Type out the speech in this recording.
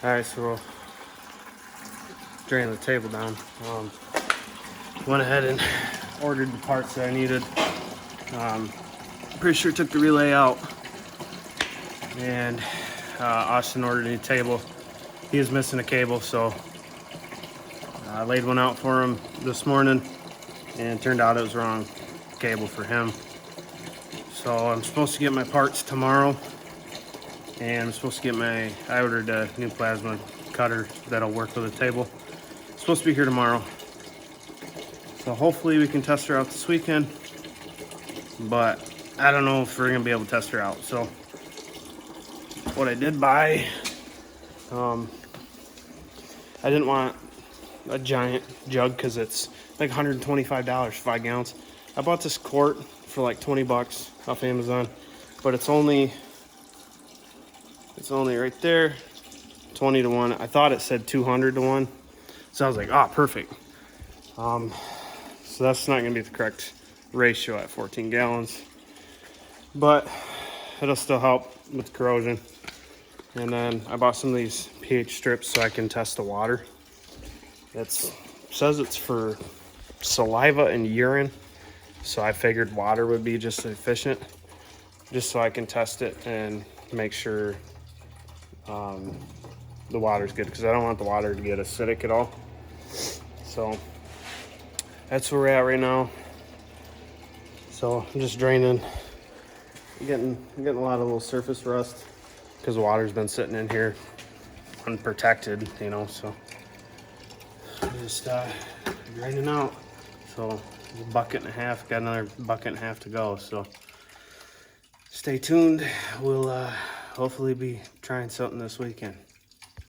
All right, so we'll drain the table down. Went ahead and ordered the parts that I needed. Pretty sure took the relay out, and Austin ordered a new table. He was missing a cable, so I laid one out for him this morning, and it turned out it was the wrong cable for him. So I'm supposed to get my parts tomorrow, and I'm supposed to get I ordered a new plasma cutter that'll work with the table. It's supposed to be here tomorrow. So hopefully we can test her out this weekend, but I don't know if we're gonna be able to test her out. So what I did buy, I didn't want a giant jug because it's like $125 for 5 gallons. I bought this quart for like 20 bucks off Amazon, but it's only right there, 20 to 1. I thought it said 200 to 1, so I was like, oh, perfect. So that's not gonna be the correct ratio at 14 gallons, but it'll still help with corrosion. And then I bought some of these pH strips so I can test the water. It says it's for saliva and urine, so I figured water would be just as efficient, just so I can test it and make sure the water's good, because I don't want the water to get acidic at all. So that's where we're at right now. So I'm just draining. I'm getting a lot of little surface rust because the water's been sitting in here unprotected, you know. So just draining out. So a bucket and a half. Got another bucket and a half to go. So stay tuned. We'll hopefully be trying something this weekend.